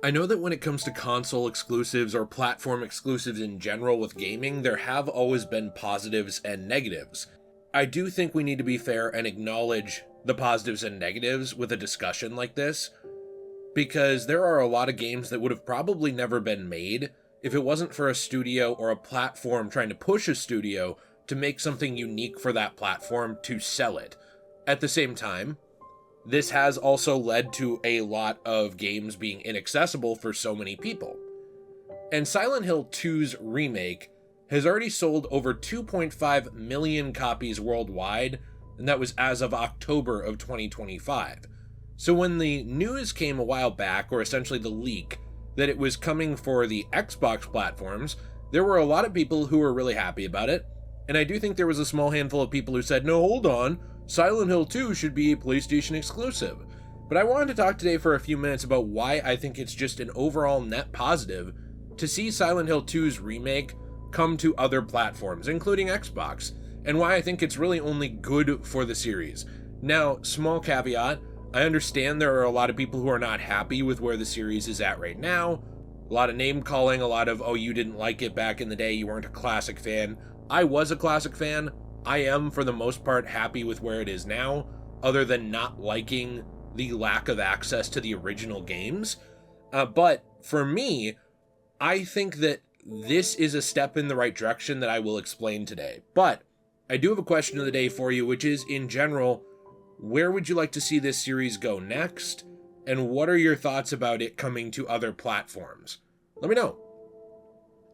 I know that when it comes to console exclusives or platform exclusives in general with gaming, there have always been positives and negatives. I do think we need to be fair and acknowledge the positives and negatives with a discussion like this, because there are a lot of games that would have probably never been made if it wasn't for a studio or a platform trying to push a studio to make something unique for that platform to sell it. At the same time, this has also led to a lot of games being inaccessible for so many people. And Silent Hill 2's Remake has already sold over 2.5 million copies worldwide, and that was as of October of 2025. So when the news came a while back, or essentially the leak, that it was coming for the Xbox platforms, there were a lot of people who were really happy about it, and I do think there was a small handful of people who said, no, hold on, Silent Hill 2 should be a PlayStation exclusive. But I wanted to talk today for a few minutes about why I think it's just an overall net positive to see Silent Hill 2's Remake come to other platforms, including Xbox, and why I think it's really only good for the series. Now, small caveat, I understand there are a lot of people who are not happy with where the series is at right now. A lot of name calling, a lot of, oh, you didn't like it back in the day, you weren't a classic fan. I was a classic fan. I am, for the most part, happy with where it is now, other than not liking the lack of access to the original games. But for me, I think that this is a step in the right direction that I will explain today. But I do have a question of the day for you, which is, in general, where would you like to see this series go next? And what are your thoughts about it coming to other platforms? Let me know.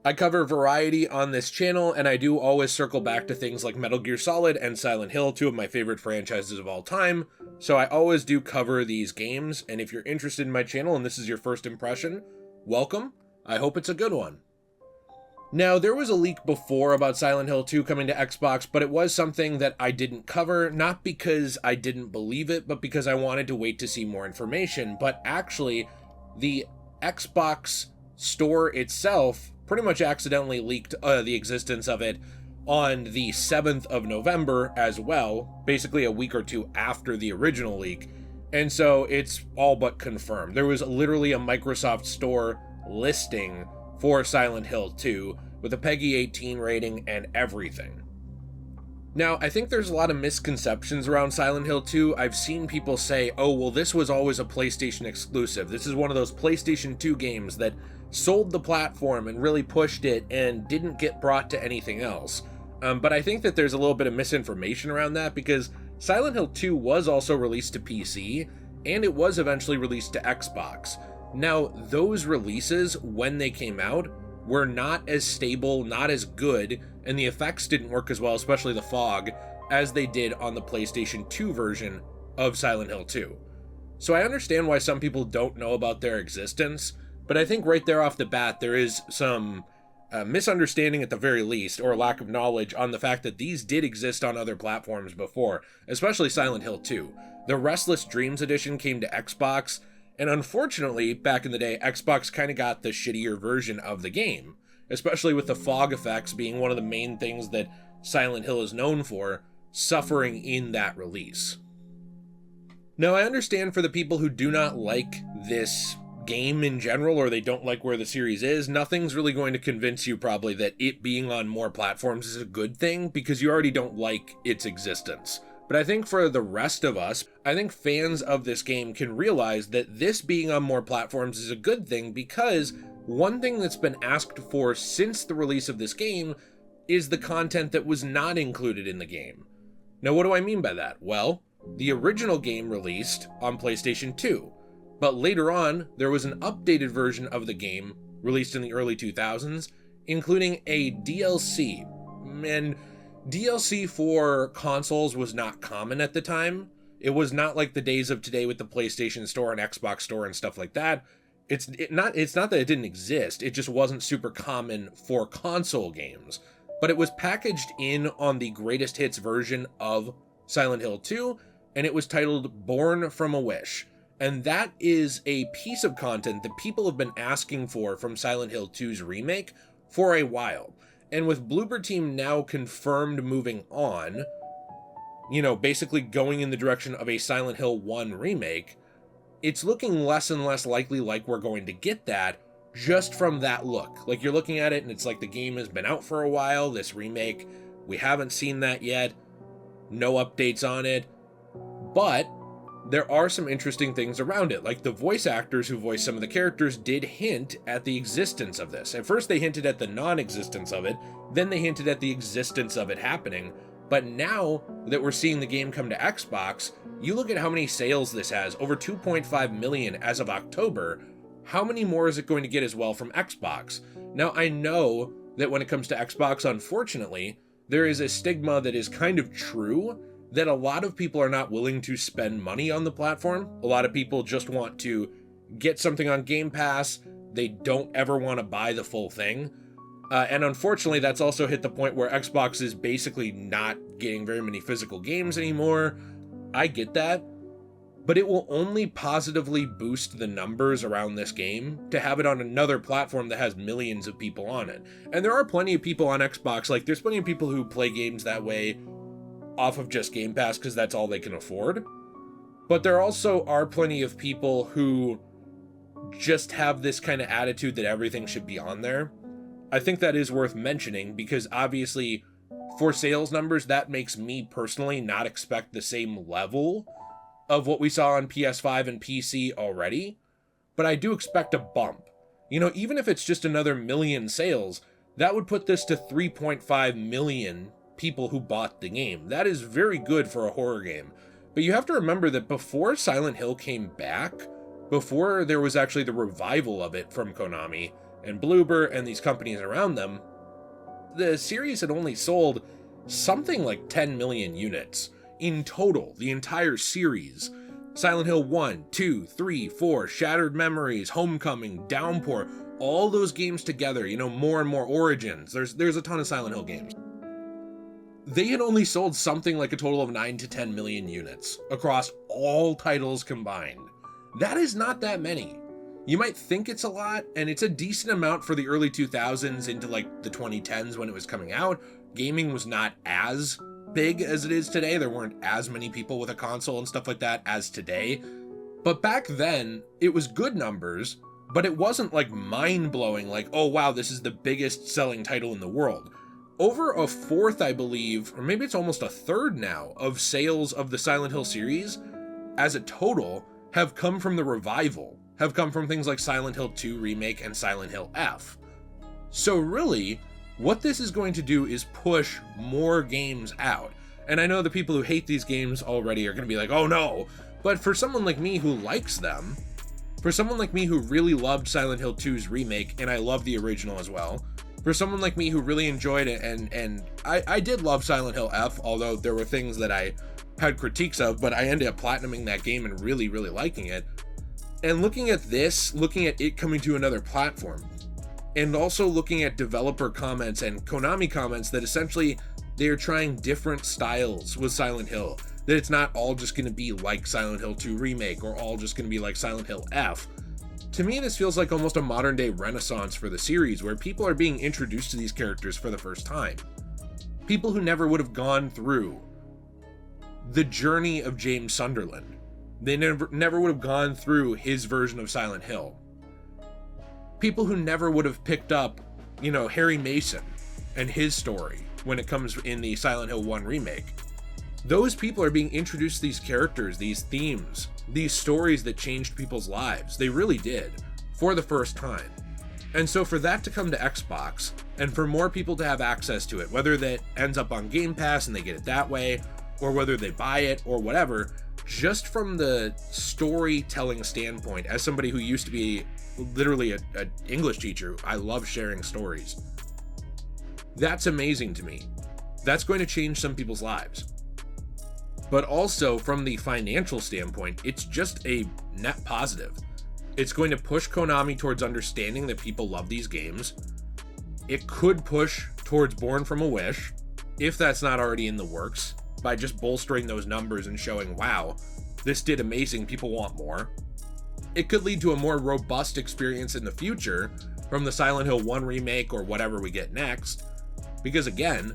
I cover variety on this channel, and I do always circle back to things like Metal Gear Solid and Silent Hill, two of my favorite franchises of all time, so I always do cover these games, and if you're interested in my channel and this is your first impression, welcome. I hope it's a good one. Now, there was a leak before about Silent Hill 2 coming to Xbox, but it was something that I didn't cover, not because I didn't believe it, but because I wanted to wait to see more information. But actually, the Xbox store itself pretty much accidentally leaked the existence of it on the 7th of November as well, basically a week or two after the original leak, and so it's all but confirmed. There was literally a Microsoft Store listing for Silent Hill 2 with a PEGI 18 rating and everything. Now, I think there's a lot of misconceptions around Silent Hill 2. I've seen people say, oh, well, this was always a PlayStation exclusive. This is one of those PlayStation 2 games that sold the platform and really pushed it and didn't get brought to anything else. But I think that there's a little bit of misinformation around that, because Silent Hill 2 was also released to PC, and it was eventually released to Xbox. Now, those releases, when they came out, were not as stable, not as good, and the effects didn't work as well, especially the fog, as they did on the PlayStation 2 version of Silent Hill 2. So I understand why some people don't know about their existence, but I think right there off the bat there is some misunderstanding at the very least, or lack of knowledge on the fact that these did exist on other platforms before, especially Silent Hill 2. The Restless Dreams edition came to Xbox, and unfortunately, back in the day, Xbox kind of got the shittier version of the game, especially with the fog effects being one of the main things that Silent Hill is known for, suffering in that release. Now, I understand for the people who do not like this game in general, or they don't like where the series is, nothing's really going to convince you probably that it being on more platforms is a good thing, because you already don't like its existence. But I think for the rest of us, I think fans of this game can realize that this being on more platforms is a good thing, because one thing that's been asked for since the release of this game is the content that was not included in the game. Now, what do I mean by that? Well, the original game released on PlayStation 2, but later on, there was an updated version of the game released in the early 2000s, including a DLC. And DLC for consoles was not common at the time. It was not like the days of today with the PlayStation Store and Xbox Store and stuff like that. It's not that it didn't exist, it just wasn't super common for console games. But it was packaged in on the greatest hits version of Silent Hill 2, and it was titled Born from a Wish. And that is a piece of content that people have been asking for from Silent Hill 2's Remake for a while. And with Bloober Team now confirmed moving on, basically going in the direction of a Silent Hill 1 remake, it's looking less and less likely like we're going to get that just from that look. Like, you're looking at it and it's like the game has been out for a while, this remake, we haven't seen that yet, no updates on it, but there are some interesting things around it. Like, the voice actors who voice some of the characters did hint at the existence of this. At first they hinted at the non-existence of it, then they hinted at the existence of it happening. But now that we're seeing the game come to Xbox, you look at how many sales this has, over 2.5 million as of October. How many more is it going to get as well from Xbox? Now, I know that when it comes to Xbox, unfortunately, there is a stigma that is kind of true, that a lot of people are not willing to spend money on the platform. A lot of people just want to get something on Game Pass. They don't ever want to buy the full thing. And unfortunately, that's also hit the point where Xbox is basically not getting very many physical games anymore. I get that, but it will only positively boost the numbers around this game to have it on another platform that has millions of people on it. And there are plenty of people on Xbox, like there's plenty of people who play games that way off of just Game Pass because that's all they can afford. But there also are plenty of people who just have this kind of attitude that everything should be on there. I think that is worth mentioning because obviously for sales numbers, that makes me personally not expect the same level of what we saw on PS5 and PC already, but I do expect a bump. You know, even if it's just another million sales, that would put this to 3.5 million people who bought the game. That is very good for a horror game. But you have to remember that before Silent Hill came back, before there was actually the revival of it from Konami and Bloober and these companies around them, the series had only sold something like 10 million units in total, the entire series. Silent Hill 1, 2, 3, 4, Shattered Memories, Homecoming, Downpour, all those games together, you know, more and more Origins. There's a ton of Silent Hill games. They had only sold something like a total of 9 to 10 million units across all titles combined. That is not that many. You might think it's a lot, and it's a decent amount for the early 2000s into like the 2010s when it was coming out. Gaming was not as big as it is today. There weren't as many people with a console and stuff like that as today. But back then, it was good numbers, but it wasn't like mind-blowing, like, oh wow, this is the biggest selling title in the world. Over a fourth, I believe, or maybe it's almost a third now, of sales of the Silent Hill series as a total have come from the revival, have come from things like Silent Hill 2 Remake and Silent Hill F. So really, what this is going to do is push more games out. And I know the people who hate these games already are going to be like, oh no, but for someone like me who likes them, for someone like me who really loved Silent Hill 2's Remake, and I love the original as well, for someone like me who really enjoyed it, and I did love Silent Hill F, although there were things that I had critiques of, but I ended up platinuming that game and really, really liking it. And looking at this, looking at it coming to another platform, and also looking at developer comments and Konami comments that essentially they're trying different styles with Silent Hill, that it's not all just going to be like Silent Hill 2 Remake or all just going to be like Silent Hill F. To me, this feels like almost a modern day renaissance for the series where people are being introduced to these characters for the first time. People who never would have gone through the journey of James Sunderland. They never would have gone through his version of Silent Hill. People who never would have picked up, you know, Harry Mason and his story when it comes in the Silent Hill 1 remake. Those people are being introduced to these characters, these themes, these stories that changed people's lives. They really did, for the first time. And so for that to come to Xbox, and for more people to have access to it, whether that ends up on Game Pass and they get it that way, or whether they buy it or whatever, just from the storytelling standpoint, as somebody who used to be literally an English teacher, I love sharing stories. That's amazing to me. That's going to change some people's lives. But also from the financial standpoint, it's just a net positive. It's going to push Konami towards understanding that people love these games. It could push towards Born from a Wish, if that's not already in the works, by just bolstering those numbers and showing, wow, this did amazing, people want more. It could lead to a more robust experience in the future from the Silent Hill 1 remake or whatever we get next, because again,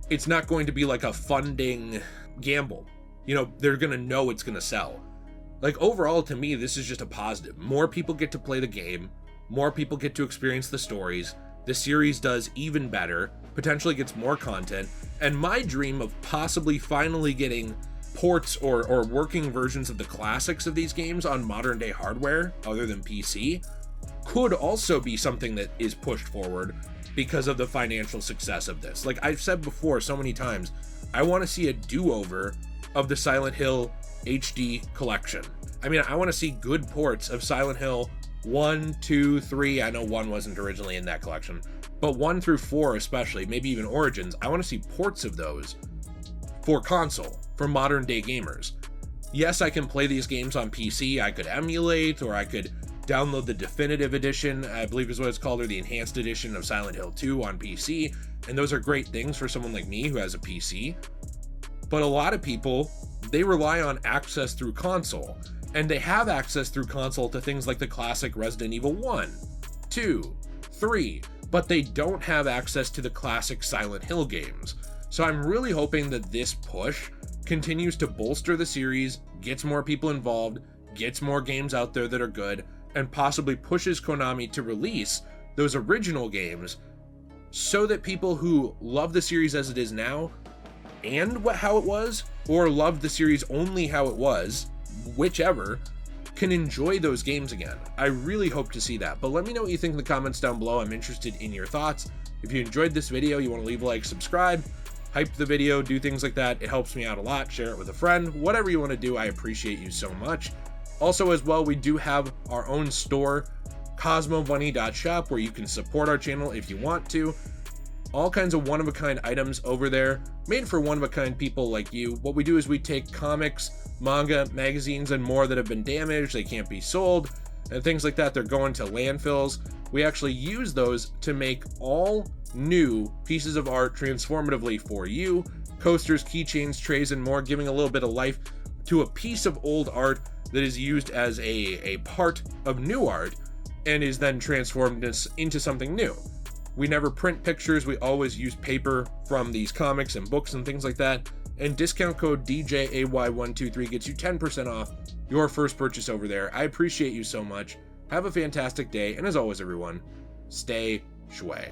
it's not going to be like a funding gamble. You know, they're going to know it's going to sell. Like, overall, to me, this is just a positive. More people get to play the game, more people get to experience the stories, the series does even better, potentially gets more content, and my dream of possibly finally getting ports or working versions of the classics of these games on modern day hardware, other than PC, could also be something that is pushed forward because of the financial success of this. Like I've said before so many times, I want to see a do-over of the Silent Hill HD collection. I mean, I want to see good ports of Silent Hill 1, 2, 3. I know 1 wasn't originally in that collection, but 1 through 4 especially, maybe even Origins. I want to see ports of those for console, for modern day gamers. Yes, I can play these games on PC. I could emulate, or I could download the definitive edition, I believe is what it's called, or the enhanced edition of Silent Hill 2 on PC, and those are great things for someone like me who has a PC. But a lot of people, they rely on access through console, and they have access through console to things like the classic Resident Evil 1, 2, 3, but they don't have access to the classic Silent Hill games. So I'm really hoping that this push continues to bolster the series, gets more people involved, gets more games out there that are good, and possibly pushes Konami to release those original games so that people who love the series as it is now and how it was, or love the series only how it was, whichever, can enjoy those games again. I really hope to see that, but let me know what you think in the comments down below. I'm interested in your thoughts. If you enjoyed this video, you want to leave a like, subscribe, hype the video, do things like that. It helps me out a lot. Share it with a friend, whatever you want to do. I appreciate you so much. Also, as well, we do have our own store, cosmobunny.shop, where you can support our channel if you want to. All kinds of one-of-a-kind items over there, made for one-of-a-kind people like you. What we do is we take comics, manga, magazines, and more that have been damaged, they can't be sold, and things like that. They're going to landfills. We actually use those to make all new pieces of art transformatively for you. Coasters, keychains, trays, and more, giving a little bit of life to a piece of old art that is used as a part of new art and is then transformed into something new. We never print pictures, we always use paper from these comics and books and things like that. And discount code DJAY123 gets you 10% off your first purchase over there. I appreciate you so much. Have a fantastic day, and as always, everyone, stay shway.